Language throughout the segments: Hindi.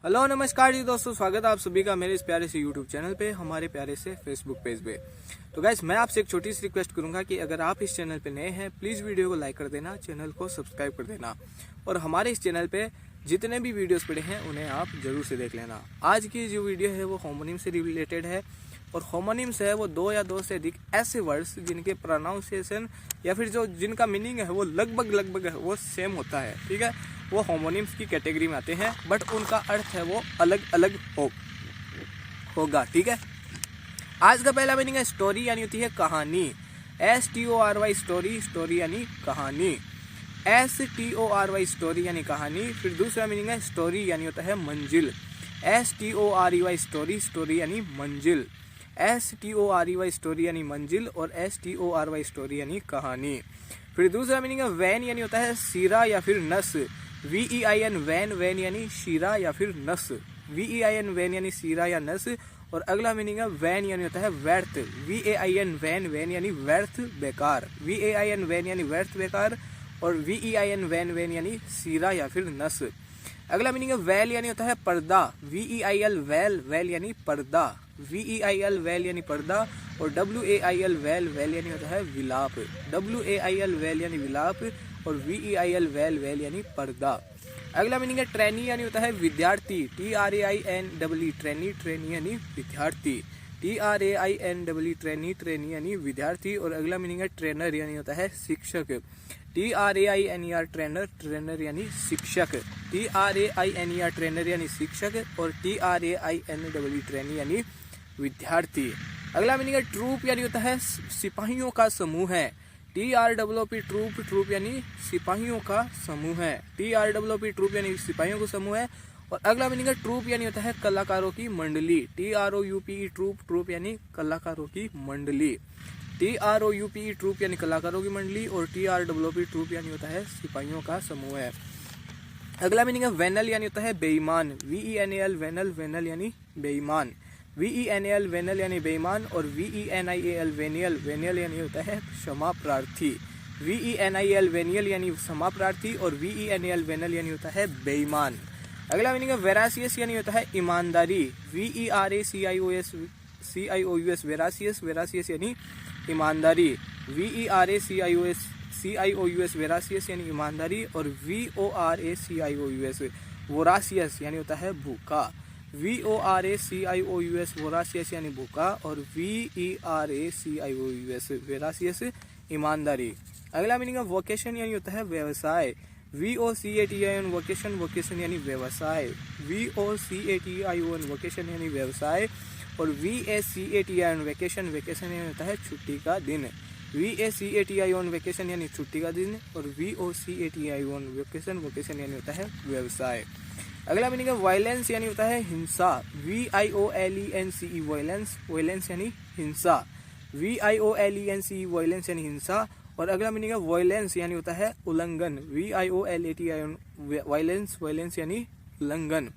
हेलो नमस्कार जी दोस्तों, स्वागत है आप सभी का मेरे इस प्यारे से यूट्यूब चैनल पे, हमारे प्यारे से फेसबुक पेज पे। तो गाइस, मैं आपसे एक छोटी सी रिक्वेस्ट करूंगा कि अगर आप इस चैनल पे नए हैं, प्लीज़ वीडियो को लाइक कर देना, चैनल को सब्सक्राइब कर देना और हमारे इस चैनल पे जितने भी वीडियोस पड़े हैं उन्हें आप जरूर से देख लेना। आज की जो वीडियो है वो होमोनिम से रिलेटेड है और होमोनिम्स है वो दो या दो से अधिक ऐसे वर्ड्स जिनके प्रोनाउंसिएशन या फिर जो जिनका मीनिंग है वो लगभग है वो सेम होता है। ठीक है, वो होमोनिम्स की कैटेगरी में आते हैं, बट उनका अर्थ है वो अलग अलग होगा। ठीक है, आज का पहला मीनिंग है स्टोरी, यानी होती है कहानी। STORY स्टोरी, स्टोरी यानी कहानी। STORY स्टोरी यानी कहानी। फिर दूसरा मीनिंग है स्टोरी, यानी होता है मंजिल। STORY स्टोरी, स्टोरी यानी मंजिल। STORY स्टोरी यानी मंजिल और STORY स्टोरी यानी कहानी। फिर दूसरा मीनिंग है वैन, यानी होता है सीरा या फिर नस। VEIN वैन, वैन यानी शीरा या फिर नस। VEIN वैन यानी सीरा या नस। और अगला मीनिंग है वैन, यानी होता है व्यर्थ। VAIN वैन, वैन यानी व्यर्थ बेकार। VAIN वैन यानी व्यर्थ बेकार और VEIN वैन, वैन यानी सीरा या फिर नस। अगला मीनिंग है वेल, यानी होता है पर्दा। VEIL वैल, वैल यानी पर्दा। VEIL वैल यानी पर्दा और WAIL वैल, वैल यानी होता है विलाप। WAIL वैल यानी विलाप और VEIL वैल, वैल यानी पर्दा। अगला मीनिंग है ट्रेनी, यानी होता है विद्यार्थी। TRAINEE ट्रेनी, ट्रेनी यानी विद्यार्थी। TRAINEE ट्रेनी, ट्रेनी यानी विद्यार्थी। और अगला मीनिंग है ट्रेनर, यानी होता है शिक्षक। TRAINER ट्रेनर, ट्रेनर यानी शिक्षक। TRAINER ट्रेनर यानी शिक्षक और TRAINEE ट्रेनी यानी विद्यार्थी। अगला मीनिंग है ट्रूप, यानी होता है सिपाहियों का समूह है। TROOP ट्रूप, ट्रूप यानी सिपाहियों का समूह है। TROOP ट्रूप यानी सिपाहियों का समूह है। और अगला मीनिंग है ट्रूप, यानी होता है कलाकारों की मंडली। TROUPE ट्रूप, ट्रूप यानी कलाकारों की मंडली। TROUPE ट्रूप यानी कलाकारों की मंडली और TROOP ट्रूप यानी होता है सिपाहियों का समूह है। अगला मीनिंग है वेनल, यानी होता है बेईमान। VENAL वेनल, वेनल यानी बेईमान। VENAL वेनल यानी बेईमान और VENIAL वेनियल, वेनियल यानी होता है क्षमा प्रार्थी। VENIL वेनियल यानी क्षमा प्रार्थी और VENAL वेनल यानी होता है बेईमान। अगला मीनिंग है वेरासियस, यानी होता है ईमानदारी। VERACIOUS वेरासियस, वेरासियस यानी ईमानदारी। VERACIOUS वेरासियस यानी ईमानदारी और VORACIOUS वोरासियस यानी होता है भूखा। VORACIOUS वोरासियस यानी भूखा और VERACIOUS वेरासियस ईमानदारी। अगला मीनिंग है वोकेशन, यानी होता है व्यवसाय। VOCATION वोकेशन, वोकेशन यानी व्यवसाय। VOCATION वोकेशन यानी व्यवसाय और VACATION वेकेशन, वेकेशन यानी होता है छुट्टी का दिन। VACATION वेकेशन यानी छुट्टी का दिन और VOCATION वेकेशन, वोकेशन यानी होता है व्यवसाय। अगला मीनिंग है वायलेंस, यानी होता है हिंसा। VIOLENCE वायलेंस, वायलेंस यानी हिंसा। VIOLENCE वायलेंस यानी हिंसा। और अगला मीनिंग है वायलेंस, यानी होता है उल्लंघन। VIOLATION वायलेंस, वायलेंस यानी उल्लंघन।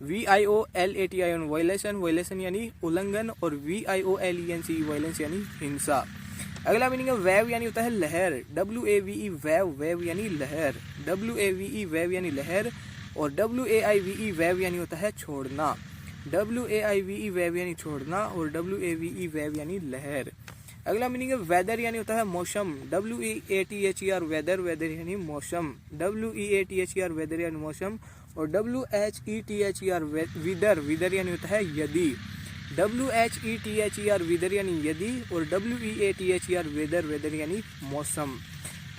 VIOLATION वायलेशन, वायलेशन यानी उल्लंघन और VIOLENCE वायलेंस यानी हिंसा। अगला मीनिंग है वेव, यानी होता है लहर। WAVE वेव, वेव यानी लहर। WAVE वेव यानी लहर और WAIVE वेव यानी होता है छोड़ना। WAIVE वेव यानी छोड़ना और WAVE वेव यानी लहर। अगला मीनिंग है वेदर, यानी होता है मौसम। WEATHER वेदर, वेदर यानी मौसम। WEATHER वेदर यानी मौसम और WHETHER विदर, विदर यानी होता है यदि। WHETHER विदर यानी यदि और WEATHER वेदर, वेदर यानी मौसम।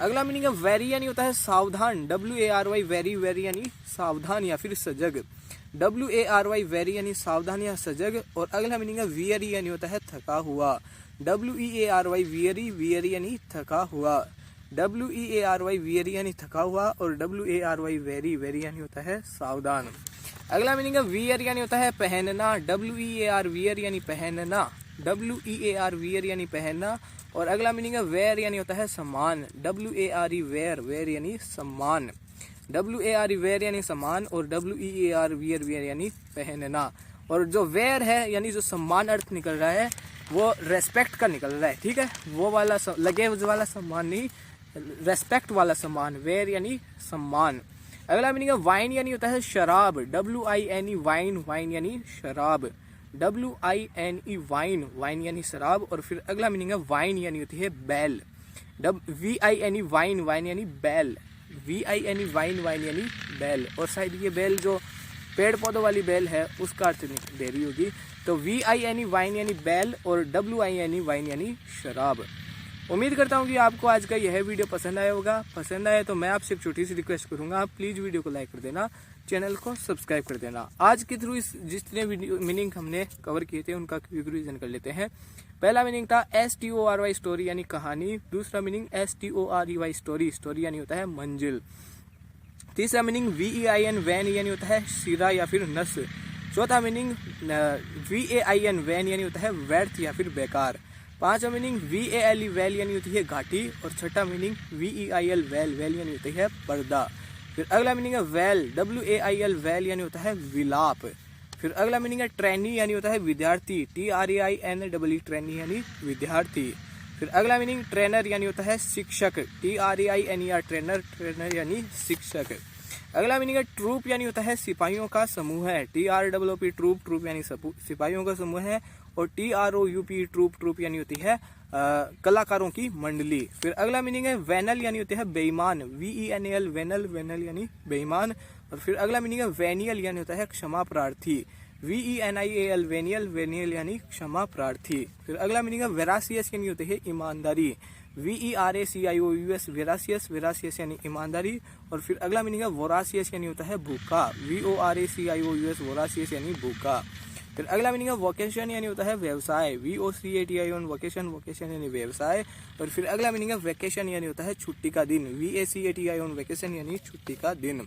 अगला मीनिंग है वेरी, यानी होता है सावधान। WARY वेरी, वेरी यानी सावधान या फिर सजग। WARY वेरी यानी सावधान या सजग। और अगला मीनिंग है वियरी, यानी होता है थका हुआ। WEARY वियरी, वियरी यानी थका हुआ। WEARY वियरी यानी थका हुआ और WARY वेरी, वेरी यानी होता है सावधान। अगला मीनिंग है वियर, यानी होता है पहनना। WEAR वियर यानी पहनना। WEAR वियर यानी पहनना। और अगला मीनिंग है वेयर, यानी होता है सम्मान। WARE वेयर, वेयर यानी सम्मान। WARE वेयर यानी सम्मान और WEAR वियर, वियर यानी पहनना। और जो वेयर है यानी जो सम्मान अर्थ निकल रहा है वो रेस्पेक्ट का निकल रहा है। ठीक है, वो वाला लगे वाला सम्मान नहीं, रेस्पेक्ट वाला सम्मान। वेयर यानी सम्मान। अगला मीनिंग है वाइन यानी होता है शराब, WINE वाइन, वाइन यानी शराब, WINE वाइन, वाइन यानी शराब। और फिर अगला मीनिंग है वाइन यानी होती है बैल, VINE वाइन, वाइन यानी बैल, VINE वाइन, वाइन यानी बैल। और शायद ये बैल जो पेड़ पौधों वाली बैल है उसका अर्थ दे रही होगी। तो VINE वाइन यानी बैल और WINE वाइन यानी शराब। उम्मीद करता हूँ कि आपको आज का यह वीडियो पसंद आया होगा। पसंद आया तो मैं आपसे एक छोटी सी रिक्वेस्ट करूंगा, आप प्लीज़ वीडियो को लाइक कर देना, चैनल को सब्सक्राइब कर देना। आज के थ्रू जितने मीनिंग हमने कवर किए थे उनका क्विक रिवीजन कर लेते हैं। पहला मीनिंग था STORY स्टोरी यानी कहानी। दूसरा मीनिंग STORY स्टोरी, स्टोरी यानी होता है मंजिल। तीसरा मीनिंग VEIN वैन यानी होता है सिरा या फिर नस। चौथा मीनिंग VAIN वैन यानी होता है व्यर्थ या फिर बेकार। पांचवा मीनिंग VALE वैल यानी होती है घाटी। और छठा मीनिंग VEIL वैल, वैल यानी होती है पर्दा। फिर अगला मीनिंग है वैल, WAIL वैल यानी होता है विलाप। फिर अगला मीनिंग है ट्रेनी यानी होता है विद्यार्थी, TRAINE ट्रेनी यानी विद्यार्थी। फिर अगला मीनिंग ट्रेनर यानी होता है शिक्षक, TRAINER ट्रेनर, ट्रेनर यानी शिक्षक। अगला मीनिंग है ट्रूप यानी होता है सिपाहियों का समूह है, TROOP ट्रूप, ट्रूप यानी सिपाहियों का समूह है। और TROUP ट्रूप, ट्रूप यानी होती है कलाकारों की मंडली। फिर अगला मीनिंग है वेनल यानी होते हैं बेईमान, VENAL वेनल, वेनल यानी बेईमान। और फिर अगला मीनिंग है वेनियल यानी होता है क्षमा प्रार्थी, VENIAL वेनियल, वेनियल यानी क्षमा प्रार्थी। फिर अगला मीनिंग है वेरासियस यानी होते हैं ईमानदारी, VERACIOUS वेरासियस, वेरासियस यानी ईमानदारी। और फिर अगला मीनिंग है वोरासियस यानी होता है भूखा, VORACIOUS वोरासियस यानी भूखा। फिर अगला मीनिंग है वोकेशन यानी होता है व्यवसाय, VOCATION वोकेशन, वोकेशन यानी व्यवसाय। और फिर अगला मीनिंग है वेकेशन यानी होता है छुट्टी का दिन, VACATION वेकेशन यानी छुट्टी का दिन।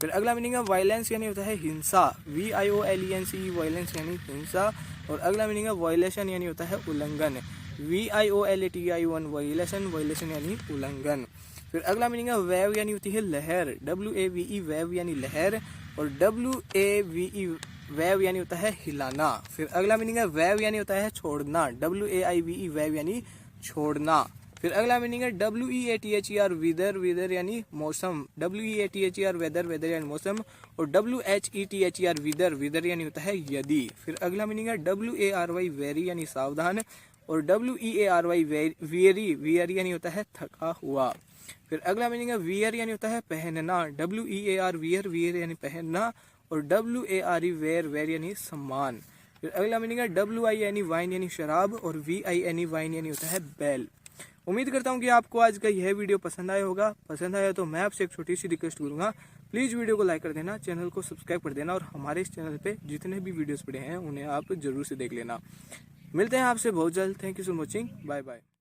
फिर अगला मीनिंग है वायलेंस यानी होता है हिंसा, VIOLENCE वायलेंस यानी हिंसा। और अगला मीनिंग है वायलेशन यानी होता है उल्लंघन, VIOLATION वायलेशन, वायलेशन यानी उल्लंघन। फिर अगला मीनिंग है वेव यानी होती है लहर, WAVE वेव यानी लहर। और WAVE वेव यानी होता है हिलाना। फिर अगला मीनिंग है वेव यानी होता है छोड़ना, WAIVE वेव यानी छोड़ना। फिर अगला मीनिंग है WEATHER विदर, विदर यानी मौसम, WEATHER वेदर, वेदर यानी मौसम। और WHETHER विदर, विदर यानी होता है यदि। फिर अगला मीनिंग है WARY वेरी यानी सावधान। और WEARY वेरी, वियरी यानी होता है थका हुआ। फिर अगला मीनिंग है वियर यानी होता है पहनना, WEAR वियर, वियर यानी पहनना। और WARE वेयर, वेयर यानी सम्मान। फिर अगला मीनिंग है WINE वाइन यानी शराब। और VINE वाइन यानी होता है बैल। उम्मीद करता हूँ कि आपको आज का यह वीडियो पसंद आया होगा। पसंद आया तो मैं आपसे एक छोटी सी रिक्वेस्ट करूंगा, प्लीज़ वीडियो को लाइक कर देना, चैनल को सब्सक्राइब कर देना। और हमारे इस चैनल पे जितने भी वीडियोस पड़े हैं उन्हें आप जरूर से देख लेना। मिलते हैं आपसे बहुत जल्द। Thank you so watching, bye bye.